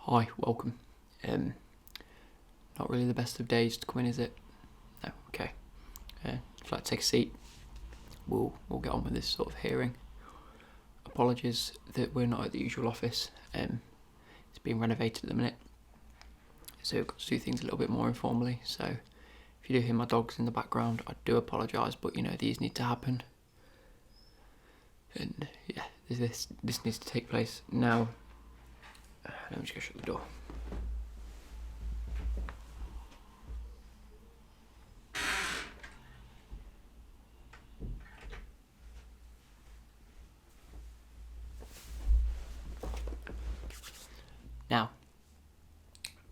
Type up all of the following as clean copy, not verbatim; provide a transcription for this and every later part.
Hi, welcome. Not really the best of days to come in, is it? No, okay. If you'd like to take a seat, we'll get on with this sort of hearing. Apologies that we're not at the usual office. It's being renovated at the minute, so we've got to do things a little bit more informally. So if you do hear my dogs in the background, I do apologise, but these need to happen. And yeah, this needs to take place now. Let me just go shut the door. Now,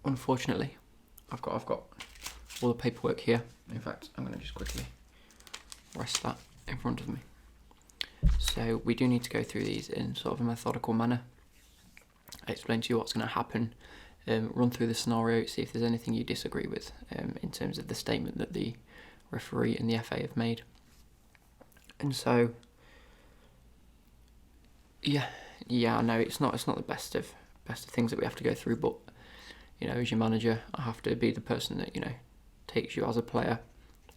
unfortunately, I've got all the paperwork here. In fact, I'm going to just quickly rest that in front of me. So we do need to go through these in sort of a methodical manner. Explain to you what's going to happen, run through the scenario, see if there's anything you disagree with in terms of the statement that the referee and the FA have made. And so, yeah, I know it's not the best of things that we have to go through, but as your manager, I have to be the person that takes you as a player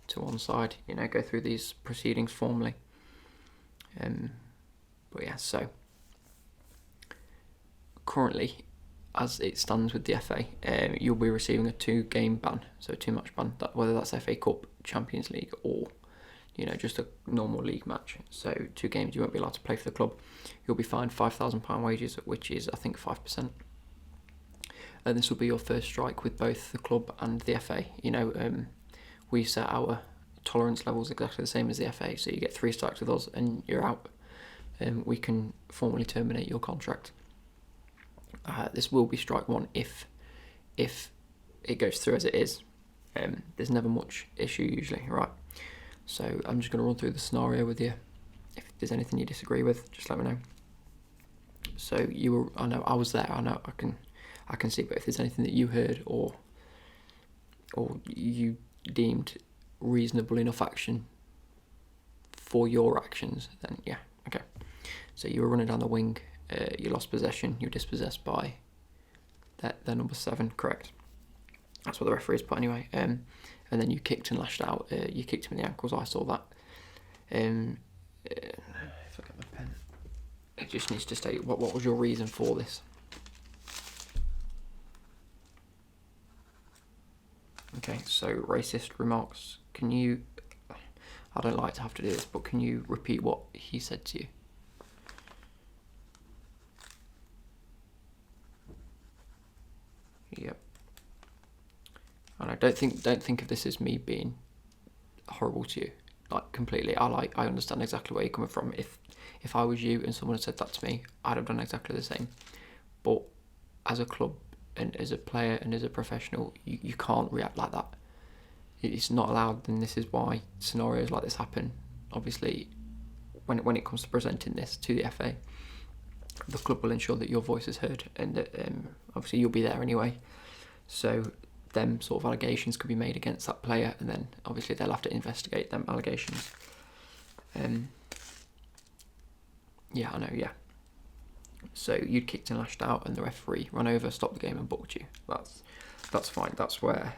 to one side, go through these proceedings formally. But yeah, so currently, as it stands with the FA, you'll be receiving a 2-game ban, so a 2-match ban, whether that's FA Cup, Champions League, or just a normal league match. So 2 games you won't be allowed to play for the club. You'll be fined £5,000 wages, which is I think 5%. And this will be your first strike with both the club and the FA. We set our tolerance levels exactly the same as the FA, so you get 3 strikes with us and you're out. We can formally terminate your contract. This will be strike 1 if it goes through as it is. There's never much issue usually, right? So I'm just going to run through the scenario with you. If there's anything you disagree with, just let me know. So I know I was there. I know I can see. But if there's anything that you heard or you deemed reasonable enough action for your actions, then yeah, okay. So you were running down the wing. You lost possession. You were dispossessed by their number 7, correct? That's what the referee's put anyway. And then you kicked and lashed out. You kicked him in the ankles. I saw that. If I get my pen, it just needs to state what was your reason for this. Okay, so racist remarks. Can you? I don't like to have to do this, but can you repeat what he said to you? Yep. And I don't think of this as me being horrible to you, like completely. I understand exactly where you're coming from. If I was you and someone had said that to me, I'd have done exactly the same. But as a club and as a player and as a professional, you can't react like that. It's not allowed, and this is why scenarios like this happen. Obviously, when it comes to presenting this to the FA, the club will ensure that your voice is heard, and that obviously you'll be there anyway. So them sort of allegations could be made against that player, and then obviously they'll have to investigate them allegations. Yeah, I know, yeah. So you'd kicked and lashed out, and the referee ran over, stopped the game, and booked you. That's fine. That's where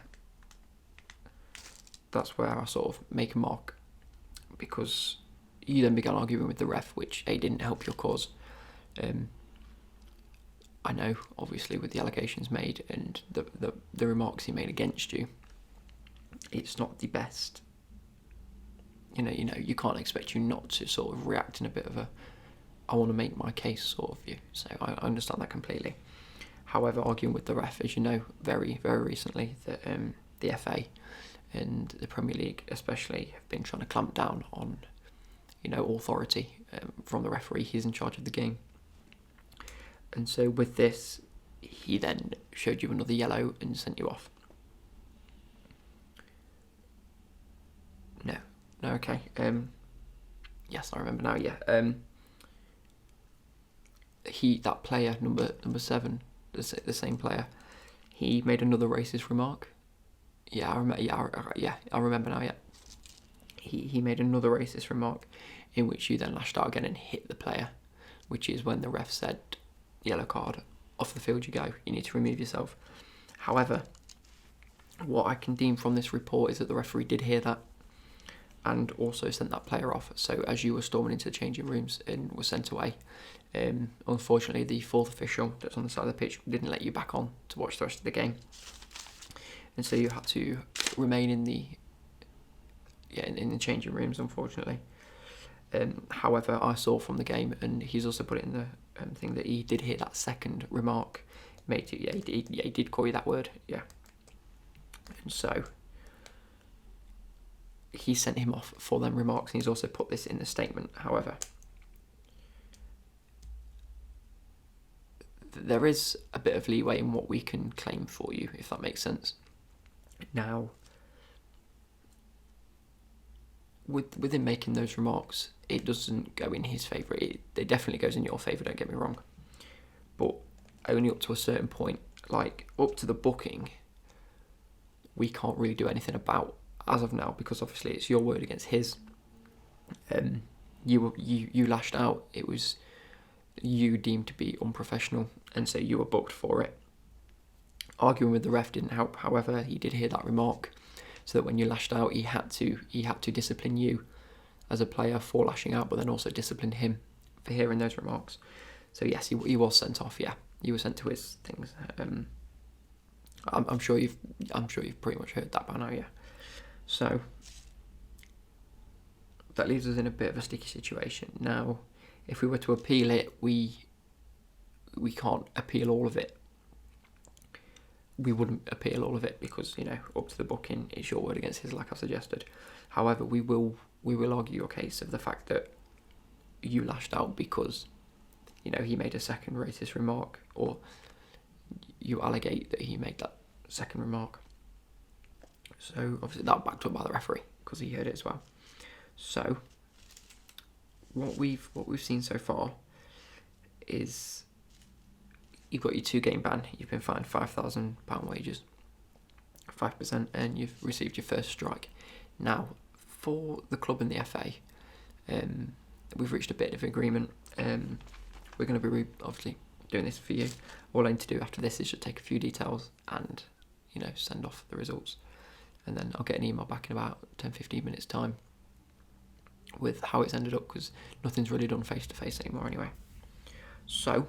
I sort of make a mark, because you then began arguing with the ref, which didn't help your cause. I know, obviously, with the allegations made and the remarks he made against you, it's not the best. You can't expect you not to sort of react in a bit of a, I want to make my case sort of view. So I understand that completely. However, arguing with the ref, as you know, very, very recently, that the FA and the Premier League especially have been trying to clamp down on, authority from the referee. He's in charge of the game. And so with this, he then showed you another yellow and sent you off. No, okay. Yes, I remember now. Yeah. That player number 7, the same player, he made another racist remark. Yeah, I remember. Yeah, I remember now. Yeah. He made another racist remark, in which you then lashed out again and hit the player, which is when the ref said yellow card. off the field you go. You need to remove yourself. However, what I can deem from this report is that the referee did hear that and also sent that player off. So as you were storming into the changing rooms and were sent away, unfortunately the fourth official that's on the side of the pitch didn't let you back on to watch the rest of the game, and so you had to remain in the changing rooms, unfortunately. However, I saw from the game, and he's also put it in the thing, that he did hear that second remark made to you. He did call you that word, yeah. And so he sent him off for them remarks, and he's also put this in the statement. However, there is a bit of leeway in what we can claim for you, if that makes sense. Now, with him making those remarks, it doesn't go in his favour. It definitely goes in your favour, don't get me wrong. But only up to a certain point. Like, up to the booking, we can't really do anything about as of now, because obviously it's your word against his. You lashed out. It was you deemed to be unprofessional, and so you were booked for it. Arguing with the ref didn't help. However, he did hear that remark, so that when you lashed out, he had to discipline you as a player for lashing out, but then also discipline him for hearing those remarks. So yes, he was sent off. Yeah, he was sent to his things. I'm sure you've pretty much heard that by now. Yeah. So that leaves us in a bit of a sticky situation. Now, if we were to appeal it, we can't appeal all of it. We wouldn't appeal all of it because, up to the booking, it's your word against his, like I suggested. However, we will argue your case of the fact that you lashed out because, he made a second racist remark, or you allegate that he made that second remark. So obviously that backed up by the referee because he heard it as well. So what we've seen so far is you've got your 2-game ban. You've been fined £5,000 wages, 5%, and you've received your first strike. Now, for the club and the FA, we've reached a bit of agreement. We're going to be obviously doing this for you. All I need to do after this is just take a few details and, send off the results. And then I'll get an email back in about 10-15 minutes time with how it's ended up, because nothing's really done face-to-face anymore anyway. So,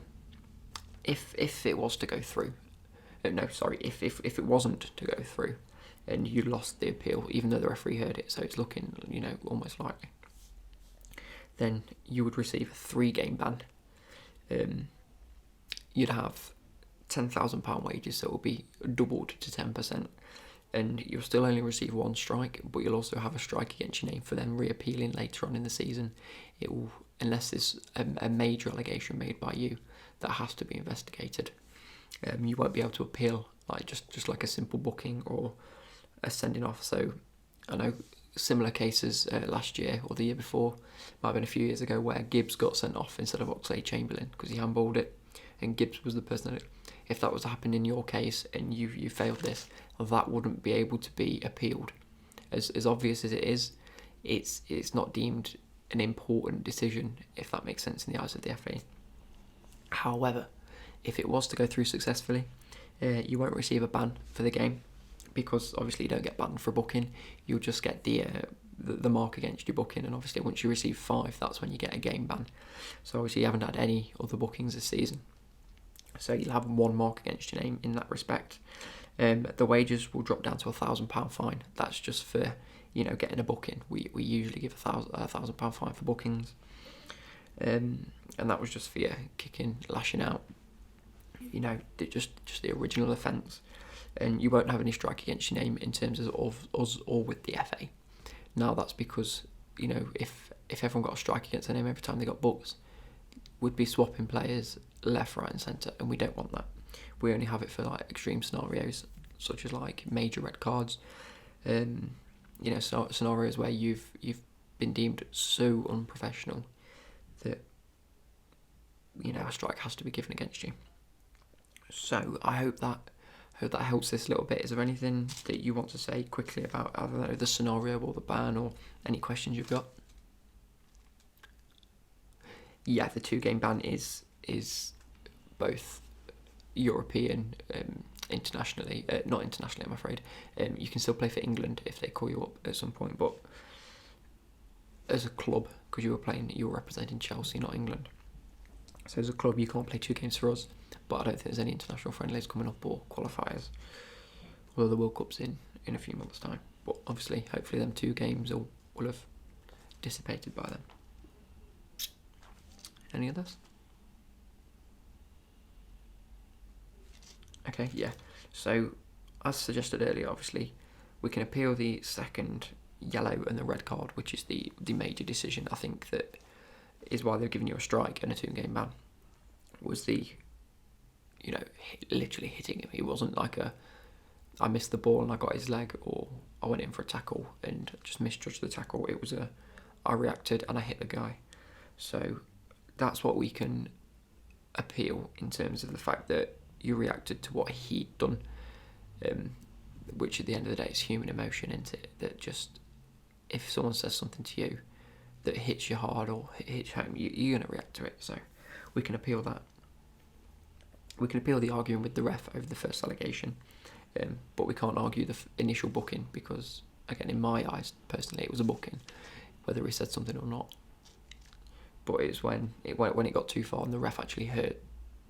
if it was to go through, if it wasn't to go through, and you lost the appeal, even though the referee heard it, so it's looking, almost likely, then you would receive a 3-game ban. You'd have £10,000 wages, so it will be doubled to 10%, and you'll still only receive 1 strike, but you'll also have a strike against your name for them reappealing later on in the season. It will, unless there's a major allegation made by you that has to be investigated, you won't be able to appeal like just like a simple booking or a sending off. So I know similar cases last year or the year before, might have been a few years ago, where Gibbs got sent off instead of Oxlade-Chamberlain because he handballed it, and Gibbs was the person that, if that was to happen in your case and you failed this, that wouldn't be able to be appealed. As obvious as it is, it's not deemed an important decision, if that makes sense, in the eyes of the FA. However, if it was to go through successfully, you won't receive a ban for the game, because obviously you don't get banned for booking. You'll just get the mark against your booking, and obviously once you receive 5, that's when you get a game ban. So obviously you haven't had any other bookings this season, so you'll have 1 mark against your name in that respect. The wages will drop down to £1,000 fine. That's just for getting a booking. We usually give £1,000 fine for bookings, and that was just for kicking, lashing out. Just the original offence, and you won't have any strike against your name in terms of us or with the FA. Now that's because if everyone got a strike against their name every time they got booked, we'd be swapping players left, right, and centre, and we don't want that. We only have it for like extreme scenarios, such as like major red cards, scenarios where you've been deemed so unprofessional that a strike has to be given against you. So I hope that helps this little bit. Is there anything that you want to say quickly about, I don't know, the scenario or the ban, or any questions you've got? Yeah, the 2-game ban is both European, internationally, not internationally, I'm afraid. You can still play for England if they call you up at some point, but as a club, because you were representing Chelsea, not England. So as a club, you can't play 2 games for us, but I don't think there's any international friendlies coming up or qualifiers, although the World Cup's in a few months' time. But obviously, hopefully them 2 games will have dissipated by then. Any others? Okay, yeah. So, as suggested earlier, obviously, we can appeal the second yellow and the red card, which is the major decision. I think that is why they're giving you a strike and a 2-game ban. Was the, literally hitting him. It wasn't like I missed the ball and I got his leg, or I went in for a tackle and just misjudged the tackle. It was I reacted and I hit the guy. So that's what we can appeal in terms of the fact that you reacted to what he'd done, which at the end of the day is human emotion, isn't it? That just, if someone says something to you that hits you hard or hits home, you're going to react to it. So we can appeal that. We can appeal the arguing with the ref over the first allegation, but we can't argue the initial booking because, again, in my eyes, personally, it was a booking, whether he said something or not. But it's when it got too far and the ref actually heard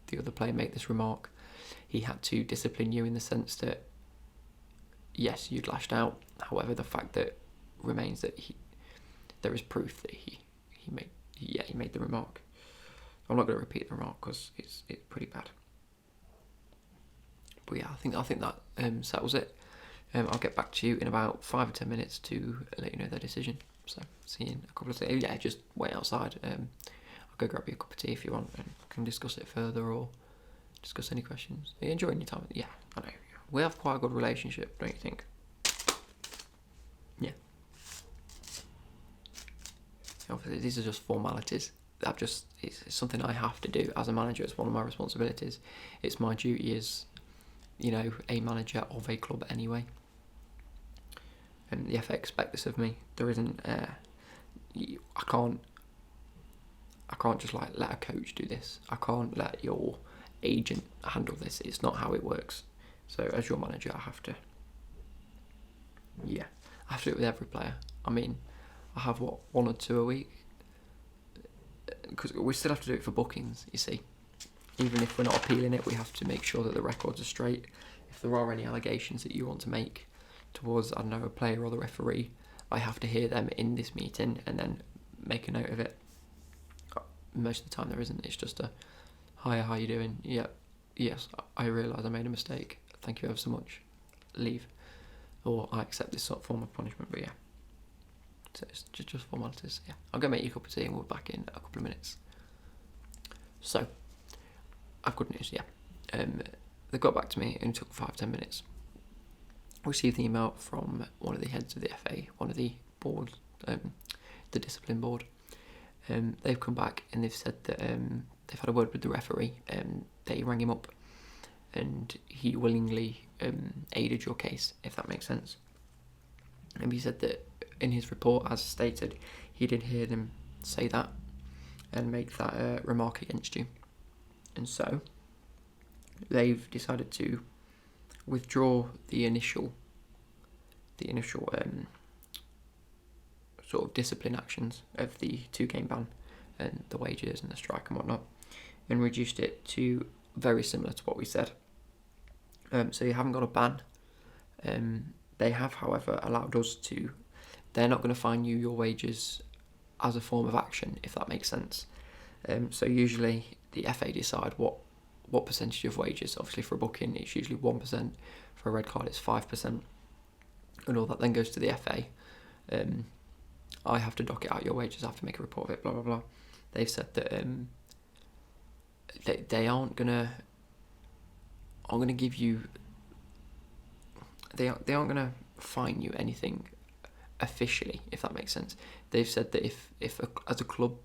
the other player make this remark, he had to discipline you in the sense that, yes, you'd lashed out. However, the fact that remains that there is proof that he made the remark. I'm not going to repeat the remark because it's pretty bad. But yeah, I think that settles it. I'll get back to you in about 5 or 10 minutes to let you know their decision. So see you in a couple of days. Yeah, just wait outside. I'll go grab you a cup of tea if you want, and can discuss it further or discuss any questions. Are you enjoying your time? Yeah, I know. We have quite a good relationship, don't you think? Yeah. Obviously, these are just formalities. It's something I have to do as a manager. It's one of my responsibilities. It's my duty as, a manager of a club anyway. And the FA expect this of me. There isn't. I can't just let a coach do this. I can't let your agent handle this. It's not how it works. So as your manager, I have to do it with every player. I mean, I have 1 or 2 a week, because we still have to do it for bookings, you see. Even if we're not appealing it, we have to make sure that the records are straight. If there are any allegations that you want to make towards, I don't know, a player or the referee, I have to hear them in this meeting and then make a note of it. Most of the time there isn't. It's just hi, how you doing? Yeah, yes, I realise I made a mistake. Thank you ever so much. Leave. Or I accept this sort of form of punishment, but yeah. So it's just formalities, yeah. I'll go make you a cup of tea and we'll be back in a couple of minutes. So, I've good news, yeah. They got back to me and it took 5-10 minutes. I received the email from one of the heads of the FA, one of the boards, the discipline board. They've come back and they've said that they've had a word with the referee. They rang him up and he willingly aided your case, if that makes sense. And he said that in his report, as stated, he did hear them say that and make that remark against you. And so they've decided to withdraw the initial sort of discipline actions of the 2-game ban and the wages and the strike and whatnot, and reduced it to very similar to what we said. So you haven't got a ban. They have, however, allowed us to. They're not going to fine you your wages as a form of action, if that makes sense. So usually the FA decide what percentage of wages. Obviously for a booking it's usually 1%. For a red card it's 5%. And all that then goes to the FA. I have to dock it out your wages. I have to make a report of it. Blah blah blah. They've said that they aren't gonna. I'm gonna give you. They aren't gonna fine you anything officially, if that makes sense. They've said that if as a club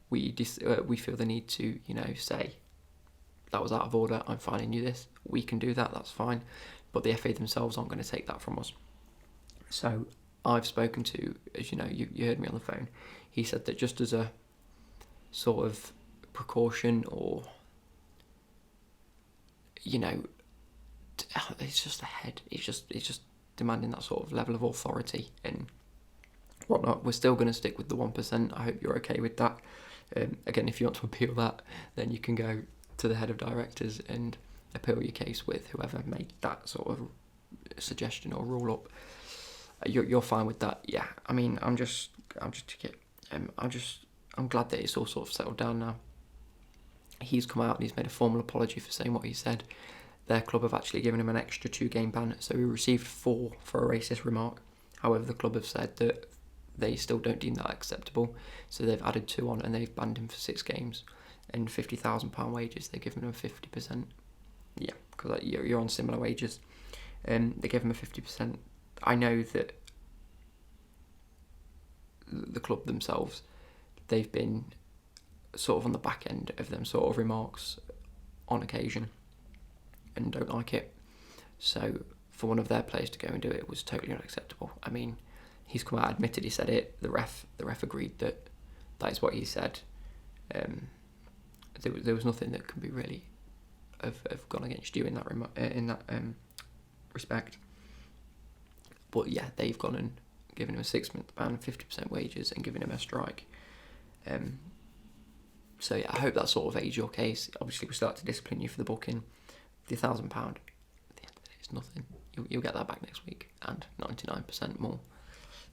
we feel the need to say that was out of order, I'm fining you this, we can do that, that's fine, but the FA themselves aren't going to take that from us. So I've spoken to, as you know, you heard me on the phone, he said that just as a sort of precaution, or you know, it's just the head. It's just demanding that sort of level of authority and whatnot. We're still going to stick with the 1%. I hope you're okay with that. Again, if you want to appeal that, then you can go to the head of directors and appeal your case with whoever made that sort of suggestion or rule up. You're fine with that, yeah. I mean, I'm glad that it's all sort of settled down now. He's come out and he's made a formal apology for saying what he said. Their club have actually given him an extra 2-game ban, so he received 4 for a racist remark. However, the club have said that they still don't deem that acceptable, so they've added 2 on and they've banned him for 6 games and £50,000 wages. They've given him 50%. Yeah, because you're on similar wages. They gave him a 50%. I know that the club themselves, they've been sort of on the back end of them sort of remarks on occasion and don't like it. So for one of their players to go and do it was totally unacceptable. I mean, he's come out, admitted he said it. The ref agreed that is what he said. There was nothing that can be really have gone against you in that respect. But yeah, they've gone and given him a 6-month ban, 50% wages, and given him a strike. So yeah, I hope that sort of aids your case. Obviously, we start to discipline you for the booking. The £1,000 at the end of the day is nothing. You'll get that back next week, and 99% more,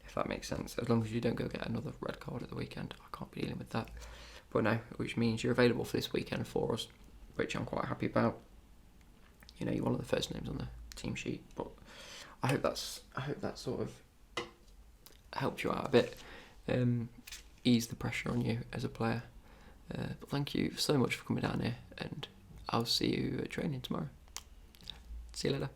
if that makes sense. As long as you don't go get another red card at the weekend, I can't be dealing with that. But no, which means you're available for this weekend for us, which I'm quite happy about. You know, you're one of the first names on the team sheet, but I hope that sort of helped you out a bit, ease the pressure on you as a player. But thank you so much for coming down here, and I'll see you at training tomorrow. See you later.